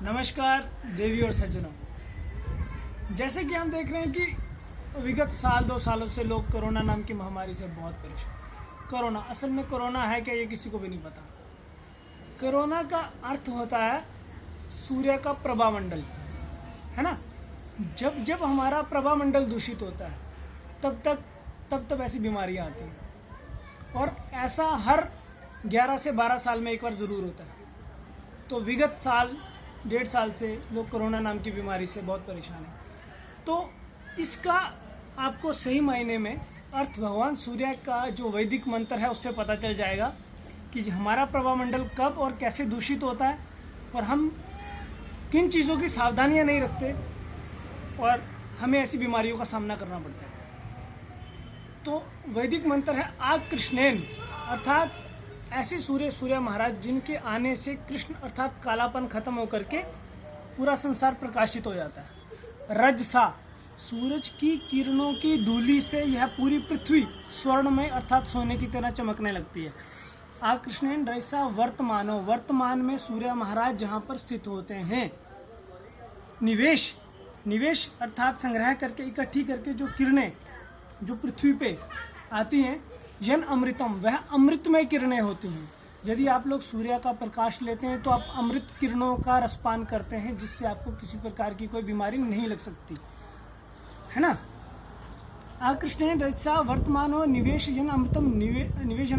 नमस्कार देवी और सज्जनों। जैसे कि हम देख रहे हैं कि विगत साल 2 सालों से लोग कोरोना नाम की महामारी से बहुत परेशान हैं। कोरोना असल में कोरोना है क्या, ये किसी को भी नहीं पता। कोरोना का अर्थ होता है सूर्य का प्रभामंडल, है ना। जब जब हमारा प्रभामंडल दूषित होता है तब ऐसी बीमारियां आती हैं, और ऐसा हर 11 से 12 साल में एक बार ज़रूर होता है। तो विगत साल 1.5 साल से लोग कोरोना नाम की बीमारी से बहुत परेशान हैं। तो इसका आपको सही मायने में अर्थ भगवान सूर्य का जो वैदिक मंत्र है उससे पता चल जाएगा कि हमारा प्रभामंडल कब और कैसे दूषित होता है, और हम किन चीज़ों की सावधानियां नहीं रखते और हमें ऐसी बीमारियों का सामना करना पड़ता है। तो वैदिक मंत्र है आग कृष्णेन, अर्थात ऐसे सूर्य महाराज जिनके आने से कृष्ण अर्थात कालापन खत्म होकर के पूरा संसार प्रकाशित हो जाता है। रजसा, सूरज की किरणों की धूलि से यह पूरी पृथ्वी स्वर्णमय अर्थात सोने की तरह चमकने लगती है। आकृष्णेन रजसा वर्तमानो, वर्तमान में सूर्य महाराज जहाँ पर स्थित होते हैं। निवेश अर्थात संग्रह करके इकट्ठी करके जो किरणें जो पृथ्वी पे आती हैं, यन अमृतम, वह अमृतमय किरणें होती हैं। यदि आप लोग सूर्य का प्रकाश लेते हैं तो आप अमृत किरणों का रसपान करते हैं, जिससे आपको किसी प्रकार की कोई बीमारी नहीं लग सकती, है ना। आकृष्णेन रजसा वर्तमानो निवेश यन अमृतम निवेश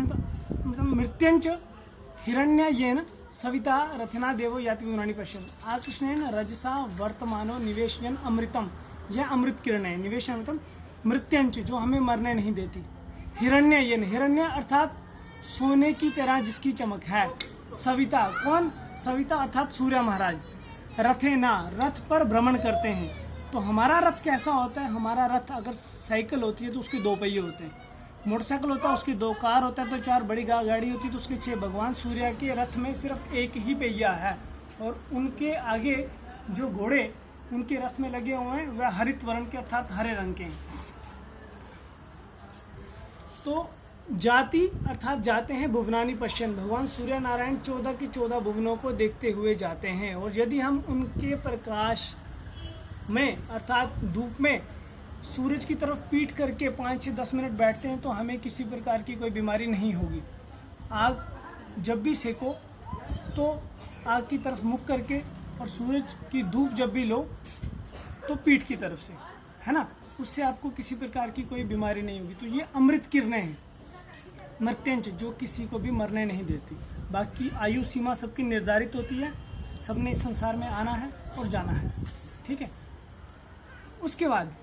मृत्युंच हिरण्ययेन सविता रथना देवो याति विमानी पश्यन्। आकृष्णेन रजसा वर्तमानो निवेश यन अमृतम, यह अमृत किरणें, निवेश अमृतम मृत्युंच, जो हमें मरने नहीं देती। हिरण्य अर्थात सोने की तरह जिसकी चमक है। सविता, कौन? सविता अर्थात सूर्य महाराज। रथेना, रथ पर भ्रमण करते हैं। तो हमारा रथ कैसा होता है? हमारा रथ अगर साइकिल होती है तो उसके 2 पहिए होते हैं, मोटरसाइकिल होता है उसके 2, कार होता है तो 4, बड़ी गाड़ी होती है तो उसके 6। भगवान सूर्य के रथ में सिर्फ एक ही पहिया है, और उनके आगे जो घोड़े उनके रथ में लगे हुए हैं वह हरित वर्ण के अर्थात हरे रंग के हैं। तो जाति अर्थात जाते हैं भुवनानी पश्चिम, भगवान सूर्य नारायण 14 की 14 भुवनों को देखते हुए जाते हैं। और यदि हम उनके प्रकाश में अर्थात धूप में सूरज की तरफ पीठ करके 5 से 10 मिनट बैठते हैं तो हमें किसी प्रकार की कोई बीमारी नहीं होगी। आग जब भी सेको तो आग की तरफ मुख करके, और सूरज की धूप जब भी लो तो पीठ की तरफ से, है ना, उससे आपको किसी प्रकार की कोई बीमारी नहीं होगी। तो ये अमृत किरणें हैं, मृत्युंच, जो किसी को भी मरने नहीं देती। बाकी आयु सीमा सबकी निर्धारित होती है, सबने इस संसार में आना है और जाना है, ठीक है। उसके बाद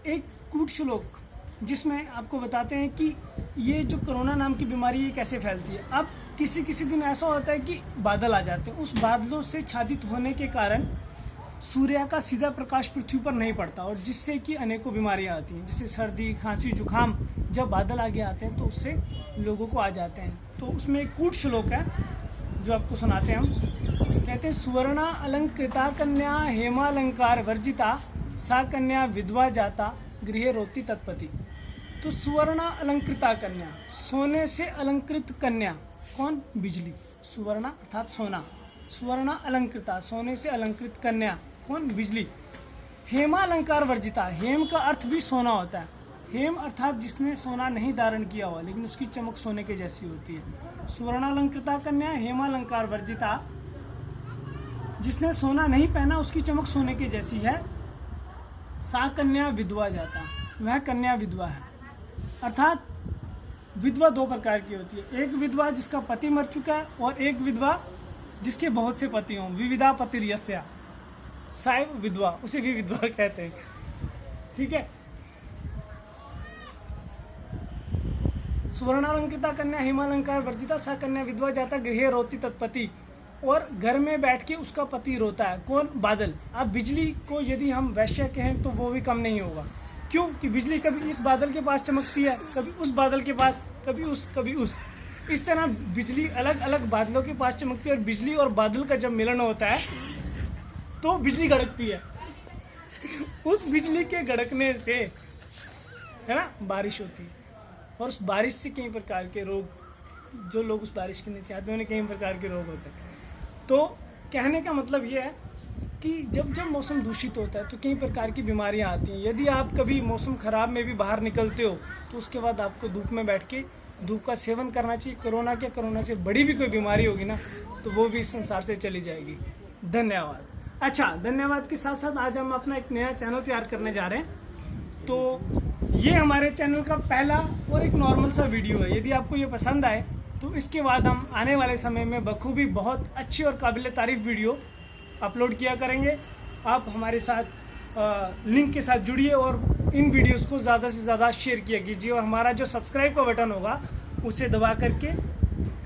एक कूट श्लोक जिसमें आपको बताते हैं कि ये जो कोरोना नाम की बीमारी ये कैसे फैलती है। अब किसी दिन ऐसा होता है कि बादल आ जाते हैं, उस बादलों से छादित होने के कारण सूर्य का सीधा प्रकाश पृथ्वी पर नहीं पड़ता, और जिससे कि अनेकों बीमारियां आती हैं, जैसे सर्दी, खांसी, जुकाम। जब बादल आगे आते हैं तो उससे लोगों को आ जाते हैं। तो उसमें एक कूट श्लोक है जो आपको सुनाते हैं हम। कहते हैं, सुवर्णा अलंकृता कन्या हेमालंकार वर्जिता, सा कन्या विधवा जाता गृहे रोती तत्पति। तो सुवर्णा अलंकृता कन्या, सोने से अलंकृत कन्या, कौन? बिजली। सुवर्णा अर्थात सोना, सुवर्णा अलंकृता, सोने से अलंकृत कन्या, कौन? बिजली। हेमालंकार वर्जिता, हेम का अर्थ भी सोना होता है। हेम अर्थात जिसने सोना नहीं धारण किया हुआ लेकिन उसकी चमक सोने के जैसी होती है। सुवर्णालंकृता कन्या हेमालंकार वर्जिता, जिसने सोना नहीं पहना उसकी चमक सोने के जैसी है। सा कन्या विधवा जाता, वह कन्या विधवा है। अर्थात विधवा 2 प्रकार की होती है, एक विधवा जिसका पति मर चुका है और एक विधवा जिसके बहुत से पति हों। विविधा पतिर्यस्या साहिब विधवा, उसे भी विधवा कहते हैं, ठीक है। सुवर्णालंकृता कन्या हेमालंकार वर्जिता, सा कन्या विधवा जाता गृहे रोती तत्पति, और घर में बैठ के उसका पति रोता है। कौन? बादल। अब बिजली को यदि हम वैश्य कहें तो वो भी कम नहीं होगा। क्यों? कि बिजली कभी इस बादल के पास चमकती है, कभी उस बादल के पास, कभी उस। इस तरह बिजली अलग अलग बादलों के पास चमकती है, और बिजली और बादल का जब मिलन होता है तो बिजली गड़कती है। उस बिजली के गड़कने से, है ना, बारिश होती है, और उस बारिश से कई प्रकार के रोग, जो लोग उस बारिश के नीचे आते हैं उन्हें कई प्रकार के रोग होते हैं। तो कहने का मतलब ये है कि जब जब मौसम दूषित होता है तो कई प्रकार की बीमारियां आती हैं। यदि आप कभी मौसम ख़राब में भी बाहर निकलते हो तो उसके बाद आपको धूप में बैठ के धूप का सेवन करना चाहिए। कोरोना से बड़ी भी कोई बीमारी होगी ना तो वो भी इस संसार से चली जाएगी। धन्यवाद। अच्छा, धन्यवाद के साथ साथ आज हम अपना एक नया चैनल तैयार करने जा रहे हैं। तो ये हमारे चैनल का पहला और एक नॉर्मल सा वीडियो है। यदि आपको ये पसंद आए तो इसके बाद हम आने वाले समय में बखूबी बहुत अच्छी और काबिल तारीफ वीडियो अपलोड किया करेंगे। आप हमारे साथ लिंक के साथ जुड़िए और इन वीडियोस को ज़्यादा से ज़्यादा शेयर किया कीजिए और हमारा जो सब्सक्राइब का बटन होगा उसे दबा करके,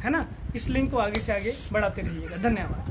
है ना, इस लिंक को आगे से आगे बढ़ाते रहिएगा। धन्यवाद।